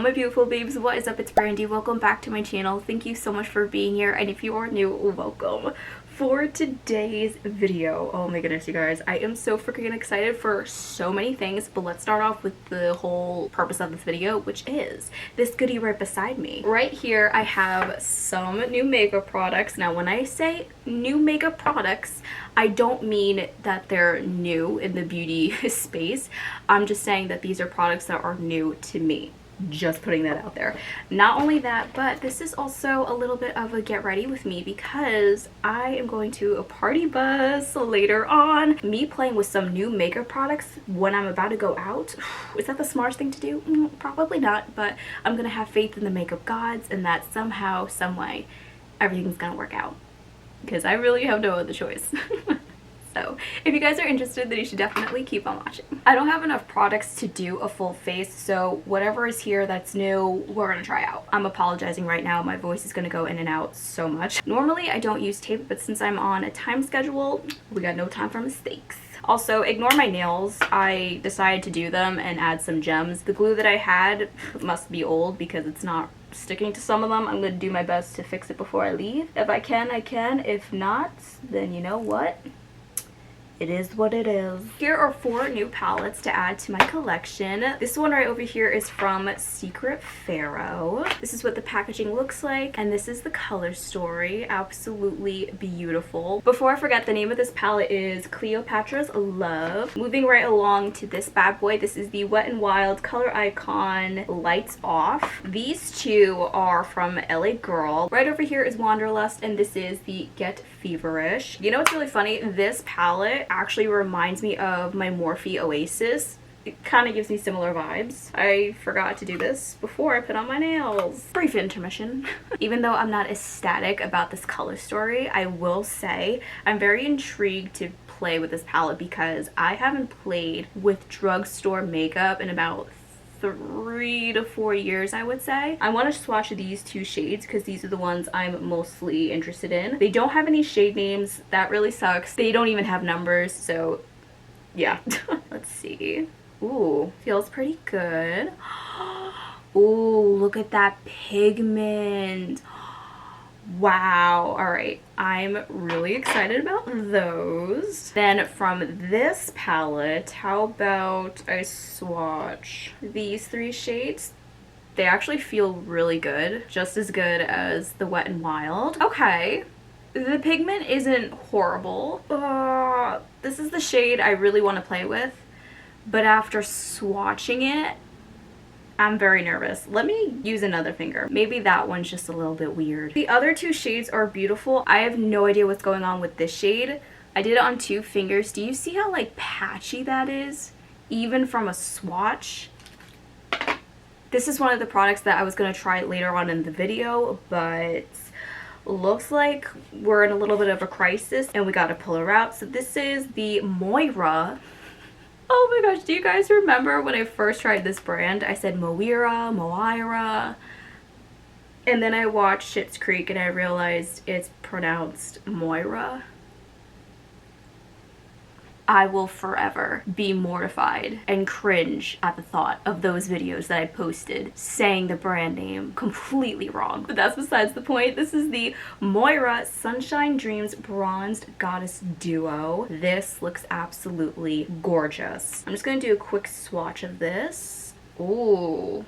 my beautiful babes, what is up? It's Brandi. Welcome back to my channel. Thank you so much for being here, and if you are new, welcome. For today's video, oh my goodness, you guys, I am so freaking excited for so many things, but let's start off with the whole purpose of this video, which is this goodie right beside me. Right here, I have some new makeup products. Now, when I say new makeup products, I don't mean that they're new in the beauty space. I'm just saying that these are products that are new to me. Just putting that out there. Not only that, but this is also a little bit of a get ready with me because I am going to a party bus later on. Me playing with some new makeup products when I'm about to go out. Is that the smartest thing to do? Probably not, but I'm gonna have faith in the makeup gods and that somehow, some way, everything's gonna work out. Because I really have no other choice. So if you guys are interested, then you should definitely keep on watching. I don't have enough products to do a full face, so whatever is here that's new, we're gonna try out. I'm apologizing right now. My voice is gonna go in and out so much. Normally I don't use tape, but since I'm on a time schedule, we got no time for mistakes. Also, ignore my nails. I decided to do them and add some gems. The glue that I had must be old because it's not sticking to some of them. I'm gonna do my best to fix it before I leave. If I can, I can. If not, then you know what? It is what it is. Here are 4 new palettes to add to my collection. This one right over here is from Secret Pharaoh. This is what the packaging looks like, and this is the color story. Absolutely beautiful. Before I forget, the name of this palette is Cleopatra's Love. Moving right along to this bad boy, this is the Wet n Wild Color Icon Lights Off. These two are from LA Girl. Right over here is Wanderlust, and this is the Get Feverish. You know what's really funny? This palette actually reminds me of my Morphe Oasis. It kind of gives me similar vibes. I forgot to do this before I put on my nails. Brief intermission. Even though I'm not ecstatic about this color story, I will say I'm very intrigued to play with this palette because I haven't played with drugstore makeup in about 3 to 4 years, I would say. I want to swatch these 2 shades because these are the ones I'm mostly interested in. They don't have any shade names. That really sucks. They don't even have numbers, so yeah. Let's see. Ooh, feels pretty good. Ooh, look at that pigment. Wow. All right, I'm really excited about those. Then from this palette, how about I swatch these 3 shades? They actually feel really good, just as good as the Wet n Wild. Okay, the pigment isn't horrible. This is the shade I really want to play with, but after swatching it, I'm very nervous. Let me use another finger. Maybe that one's just a little bit weird. The other 2 shades are beautiful. I have no idea what's going on with this shade. I did it on 2 fingers. Do you see how like patchy that is? Even from a swatch. This is one of the products that I was gonna try later on in the video, but looks like we're in a little bit of a crisis and we gotta pull her out. So this is the Moira. Oh my gosh, do you guys remember when I first tried this brand? I said Moira, and then I watched Schitt's Creek and I realized it's pronounced Moira. I will forever be mortified and cringe at the thought of those videos that I posted saying the brand name completely wrong. But that's besides the point. This is the Moira Sunshine Dreams Bronzed Goddess Duo. This looks absolutely gorgeous. I'm just going to do a quick swatch of this. Ooh,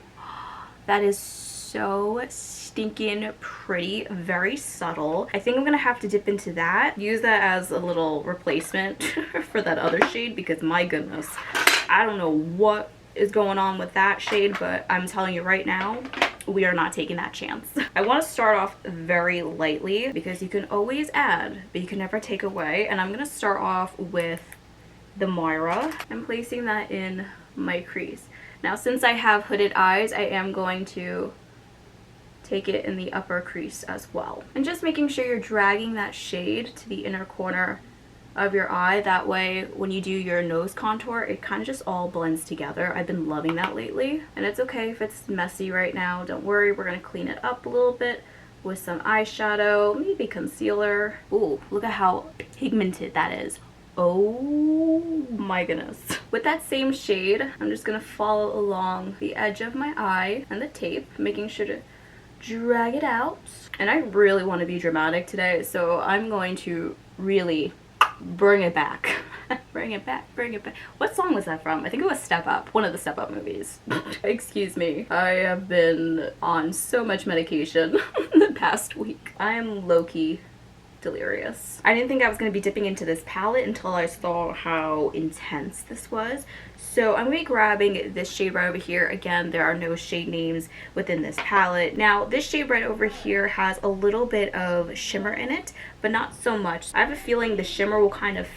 that is so stinking pretty, very subtle. I think I'm gonna have to dip into that, use that as a little replacement for that other shade because my goodness, I don't know what is going on with that shade, but I'm telling you right now, we are not taking that chance. I want to start off very lightly because you can always add, but you can never take away, and I'm gonna start off with the Moira. I'm placing that in my crease. Now, since I have hooded eyes, I am going to take it in the upper crease as well. And just making sure you're dragging that shade to the inner corner of your eye. That way, when you do your nose contour, it kind of just all blends together. I've been loving that lately. And it's okay if it's messy right now. Don't worry, we're gonna clean it up a little bit with some eyeshadow, maybe concealer. Ooh, look at how pigmented that is. Oh my goodness. With that same shade, I'm just gonna follow along the edge of my eye and the tape, making sure to drag it out. And I really want to be dramatic today, so I'm going to really bring it back. Bring it back, bring it back. What song was that from? I think it was Step Up, one of the Step Up movies. Excuse me. I have been on so much medication the past week. I am low-key delirious. I didn't think I was going to be dipping into this palette until I saw how intense this was. So I'm going to be grabbing this shade right over here. Again, there are no shade names within this palette. Now, this shade right over here has a little bit of shimmer in it, but not so much. I have a feeling the shimmer will kind of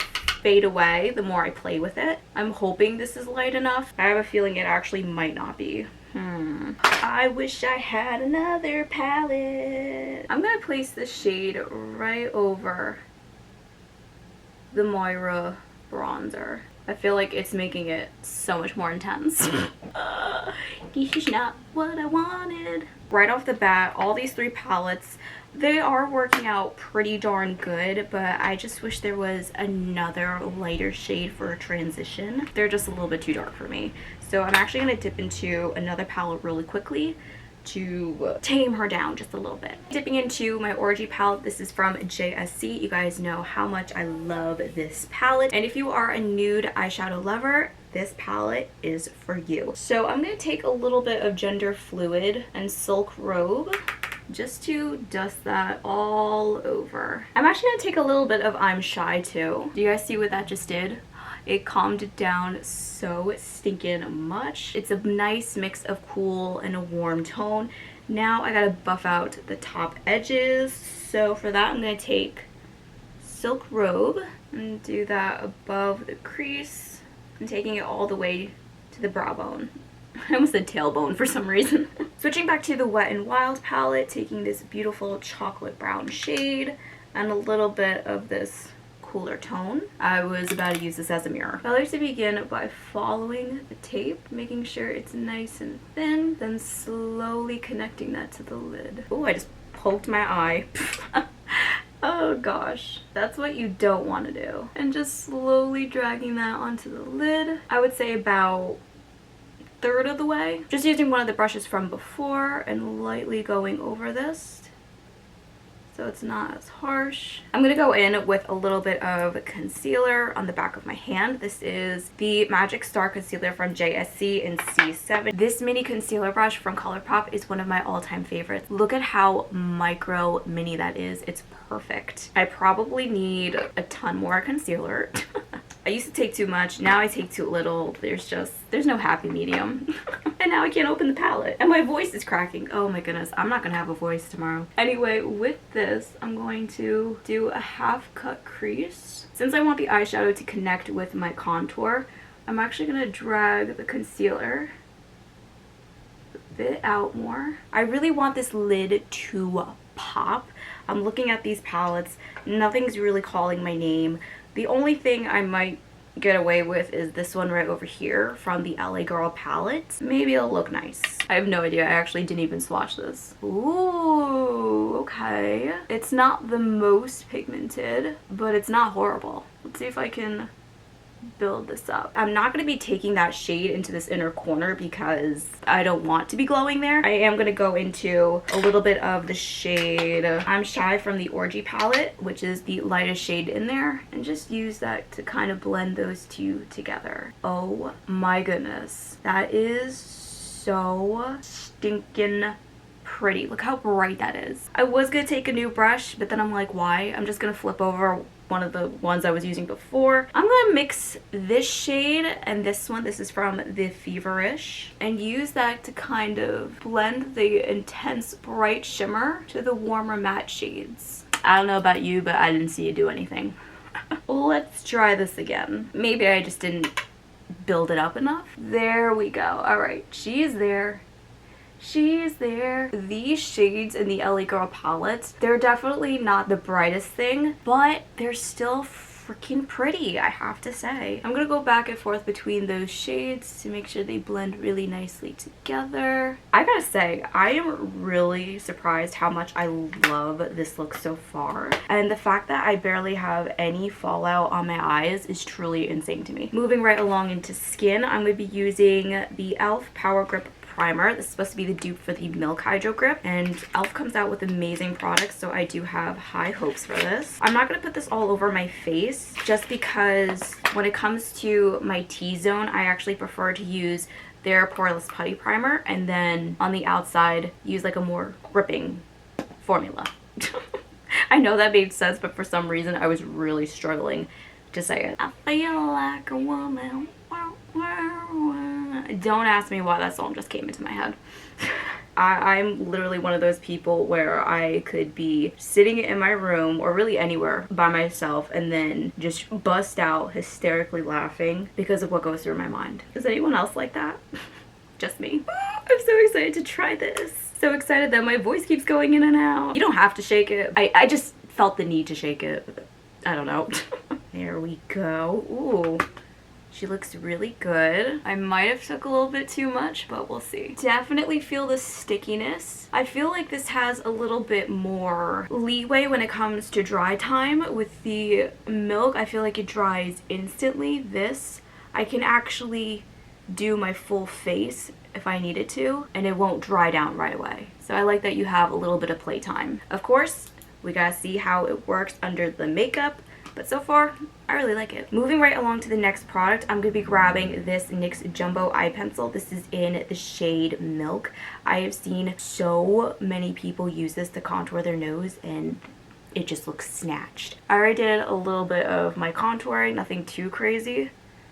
fade away the more I play with it. I'm hoping this is light enough. I have a feeling it actually might not be. I wish I had another palette. I'm gonna place this shade right over the Moira bronzer. I feel like it's making it so much more intense. This is not what I wanted. Right off the bat, all these three palettes, they are working out pretty darn good, but I just wish there was another lighter shade for a transition. They're just a little bit too dark for me. So I'm actually going to dip into another palette really quickly to tame her down just a little bit. Dipping into my Orgy palette. This is from JSC. You guys know how much I love this palette. And if you are a nude eyeshadow lover, this palette is for you. So I'm going to take a little bit of Gender Fluid and Silk Robe just to dust that all over. I'm actually going to take a little bit of I'm Shy too. Do you guys see what that just did? It calmed it down so stinking much. It's a nice mix of cool and a warm tone. Now I gotta buff out the top edges. So for that, I'm gonna take Silk Robe and do that above the crease. I'm taking it all the way to the brow bone. I almost said tailbone for some reason. Switching back to the Wet n Wild palette, taking this beautiful chocolate brown shade and a little bit of this cooler tone. I was about to use this as a mirror. I like to begin by following the tape, making sure it's nice and thin, then slowly connecting that to the lid. Oh, I just poked my eye. Oh gosh, that's what you don't want to do. And just slowly dragging that onto the lid. I would say about a third of the way. Just using one of the brushes from before and lightly going over this, so it's not as harsh. I'm going to go in with a little bit of concealer on the back of my hand. This is the Magic Star Concealer from JSC in C7. This mini concealer brush from ColourPop is one of my all-time favorites. Look at how micro mini that is. It's perfect. I probably need a ton more concealer. I used to take too much, now I take too little. There's no happy medium. And now I can't open the palette. And my voice is cracking. Oh my goodness, I'm not gonna have a voice tomorrow. Anyway, with this, I'm going to do a half cut crease. Since I want the eyeshadow to connect with my contour, I'm actually gonna drag the concealer a bit out more. I really want this lid to pop. I'm looking at these palettes, nothing's really calling my name. The only thing I might get away with is this one right over here from the LA Girl palette. Maybe it'll look nice. I have no idea. I actually didn't even swatch this. Ooh, okay. It's not the most pigmented, but it's not horrible. Let's see if I can build this up. I'm not going to be taking that shade into this inner corner because I don't want to be glowing there. I am going to go into a little bit of the shade I'm Shy from the Orgy palette, which is the lightest shade in there, and just use that to kind of blend those two together. Oh my goodness. That is so stinking pretty. Look how bright that is. I was going to take a new brush, but then I'm like, why? I'm just going to flip over one of the ones I was using before. I'm gonna mix this shade and this one, this is from the Feverish, and use that to kind of blend the intense bright shimmer to the warmer matte shades. I don't know about you, but I didn't see you do anything. Let's try this again. Maybe I just didn't build it up enough. There we go. All right, she is there. She's there. These shades in the LA Girl palette, they're definitely not the brightest thing, but they're still freaking pretty, I have to say. I'm gonna go back and forth between those shades to make sure they blend really nicely together. I gotta say, I am really surprised how much I love this look so far. And the fact that I barely have any fallout on my eyes is truly insane to me. Moving right along into skin, I'm gonna be using the e.l.f. Power Grip Primer. This is supposed to be the dupe for the Milk Hydro Grip, and e.l.f. comes out with amazing products, so I do have high hopes for this. I'm not going to put this all over my face just because when it comes to my T-zone, I actually prefer to use their Poreless Putty Primer and then on the outside use like a more gripping formula. I know that made sense, but for some reason I was really struggling to say it. I feel like a woman. Don't ask me why that song just came into my head. I'm literally one of those people where I could be sitting in my room or really anywhere by myself and then just bust out hysterically laughing because of what goes through my mind. Is anyone else like that? Just me. I'm so excited to try this. So excited that my voice keeps going in and out. You don't have to shake it. I just felt the need to shake it. I don't know. There we go. Ooh. She looks really good. I might have took a little bit too much, but we'll see. Definitely feel the stickiness. I feel like this has a little bit more leeway when it comes to dry time. With the Milk, I feel like it dries instantly. This, I can actually do my full face if I needed to, and it won't dry down right away. So I like that you have a little bit of playtime. Of course, we gotta see how it works under the makeup. But so far, I really like it. Moving right along to the next product, I'm going to be grabbing this NYX Jumbo Eye Pencil. This is in the shade Milk. I have seen so many people use this to contour their nose and it just looks snatched. I already did a little bit of my contouring, nothing too crazy,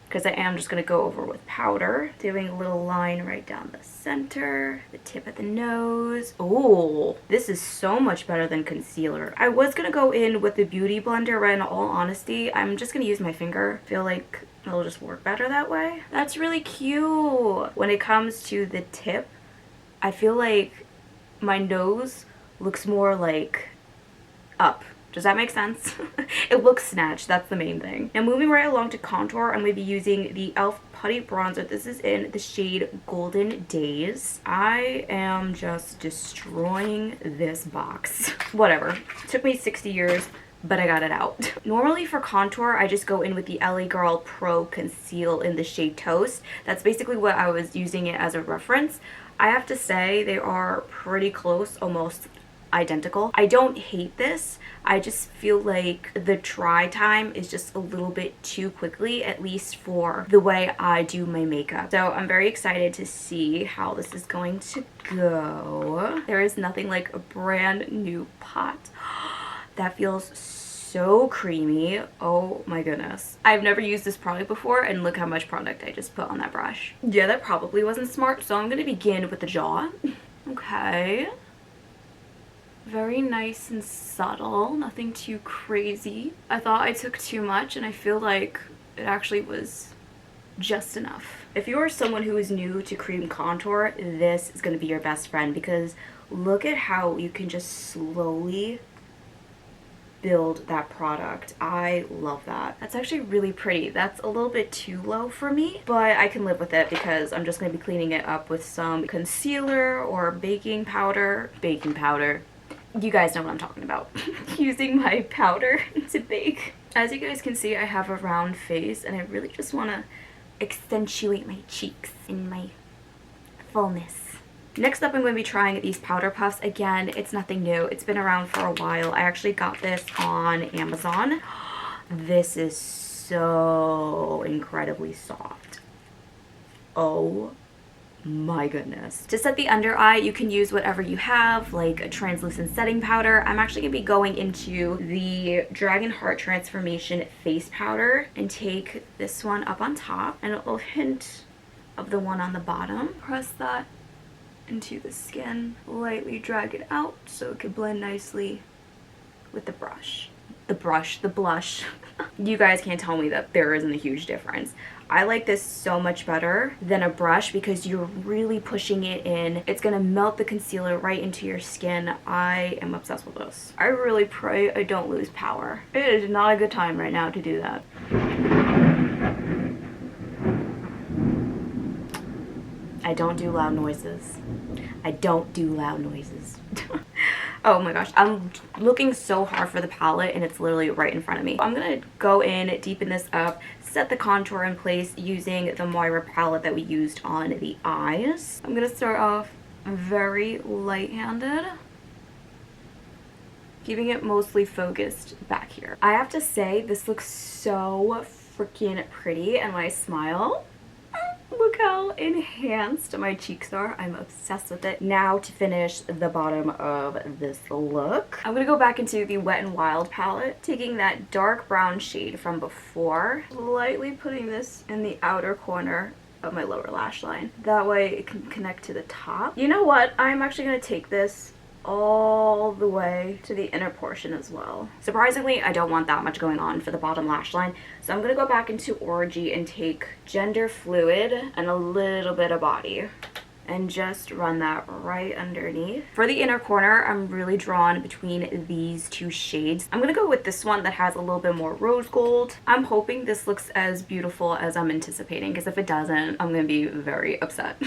because I am just going to go over with powder. Doing a little line right down the center, the tip of the nose. Oh, this is so much better than concealer. I was going to go in with the Beauty Blender, but in all honesty, I'm just going to use my finger. I feel like it'll just work better that way. That's really cute. When it comes to the tip, I feel like my nose looks more like up. Does that make sense? It looks snatched, that's the main thing. Now moving right along to contour, I'm going to be using the e.l.f. Putty Bronzer. This is in the shade Golden Daze. I am just destroying this box. Whatever. It took me 60 years, but I got it out. Normally for contour, I just go in with the LA Girl Pro Conceal in the shade Toast. That's basically what I was using it as a reference. I have to say they are pretty close, almost identical. I don't hate this. I just feel like the dry time is just a little bit too quickly, at least for the way I do my makeup. So I'm very excited to see how this is going to go. There is nothing like a brand new pot. That feels so creamy. Oh my goodness. I've never used this product before and look how much product I just put on that brush. Yeah, that probably wasn't smart. So I'm going to begin with the jaw. Okay. Very nice and subtle, nothing too crazy. I thought I took too much and I feel like it actually was just enough. If you are someone who is new to cream contour, this is going to be your best friend because look at how you can just slowly build that product. I love that. That's actually really pretty. That's a little bit too low for me, but I can live with it because I'm just going to be cleaning it up with some concealer or baking powder. Baking powder. You guys know what I'm talking about. Using my powder to bake. As you guys can see, I have a round face and I really just want to accentuate my cheeks and my fullness. Next up, I'm going to be trying these powder puffs. Again, it's nothing new. It's been around for a while. I actually got this on Amazon. This is so incredibly soft. Oh my goodness. To set the under eye, you can use whatever you have, like a translucent setting powder. I'm actually going to be going into the Dragun Heart Transformation face powder and take this one up on top and a little hint of the one on the bottom. Press that into the skin, lightly drag it out so it can blend nicely with the brush. the blush. You guys can't tell me that there isn't a huge difference. I like this so much better than a brush because you're really pushing it in. It's gonna melt the concealer right into your skin. I am obsessed with this. I really pray I don't lose power. It is not a good time right now to do that. I don't do loud noises. I don't do loud noises. Oh my gosh, I'm looking so hard for the palette and it's literally right in front of me. I'm gonna go in, deepen this up, set the contour in place using the Moira palette that we used on the eyes. I'm gonna start off very light-handed, keeping it mostly focused back here. I have to say, this looks so freaking pretty, and when I smile, look how enhanced my cheeks are. I'm obsessed with it. Now to finish the bottom of this look, I'm gonna go back into the Wet n Wild palette, taking that dark brown shade from before, lightly putting this in the outer corner of my lower lash line. That way it can connect to the top. You know what? I'm actually gonna take this all the way to the inner portion as well. Surprisingly, I don't want that much going on for the bottom lash line, so I'm gonna go back into Orgy and take Gender Fluid and a little bit of Body and just run that right underneath. For the inner corner, I'm really drawn between these two shades. I'm gonna go with this one that has a little bit more rose gold. I'm hoping this looks as beautiful as I'm anticipating, because if it doesn't, I'm gonna be very upset.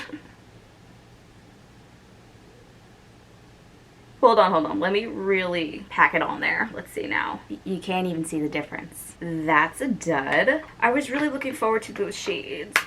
Hold on, let me really pack it on there. Let's see now. You can't even see the difference. That's a dud. I was really looking forward to those shades.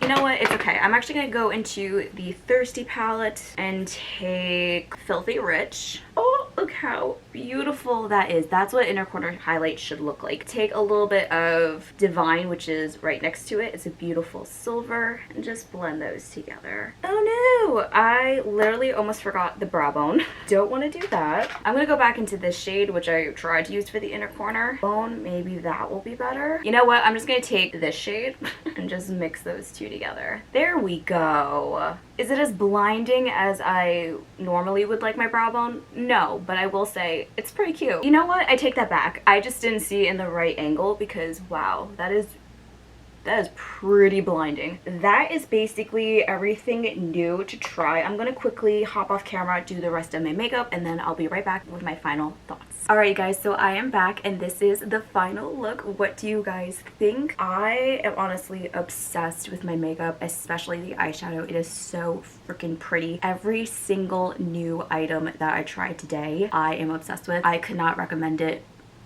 You know what? It's okay. I'm actually gonna go into the Thirsty palette and take Filthy Rich. Oh, look how beautiful that is. That's what inner corner highlight should look like. Take a little bit of Divine, which is right next to it. It's a beautiful silver, and just blend those together. Oh no! I literally almost forgot the brow bone. Don't want to do that. I'm gonna go back into this shade, which I tried to use for the inner corner bone. Maybe that will be better. You know what? I'm just gonna take this shade and just mix those two together. There we go. Is it as blinding as I normally would like my brow bone? No, but I will say it's pretty cute. You know what? I take that back. I just didn't see it in the right angle because wow, that is pretty blinding. That is basically everything new to try. I'm gonna quickly hop off camera, do the rest of my makeup, and then I'll be right back with my final thoughts. Alright guys, so I am back and this is the final look. What do you guys think? I am honestly obsessed with my makeup, especially the eyeshadow. It is so freaking pretty. Every single new item that I tried today, I am obsessed with. I could not recommend it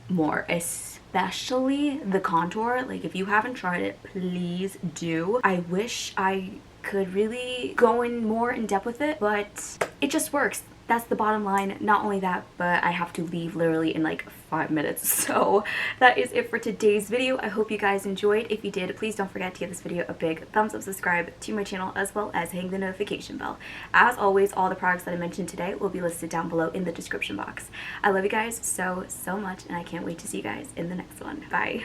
more, especially the contour. Like, if you haven't tried it, please do. I wish I could really go in more in depth with it, but it just works. That's the bottom line. Not only that, but I have to leave literally in like 5 minutes. So that is it for today's video. I hope you guys enjoyed. If you did, please don't forget to give this video a big thumbs up, subscribe to my channel, as well as hang the notification bell. As always, all the products that I mentioned today will be listed down below in the description box. I love you guys so much, and I can't wait to see you guys in the next one. Bye.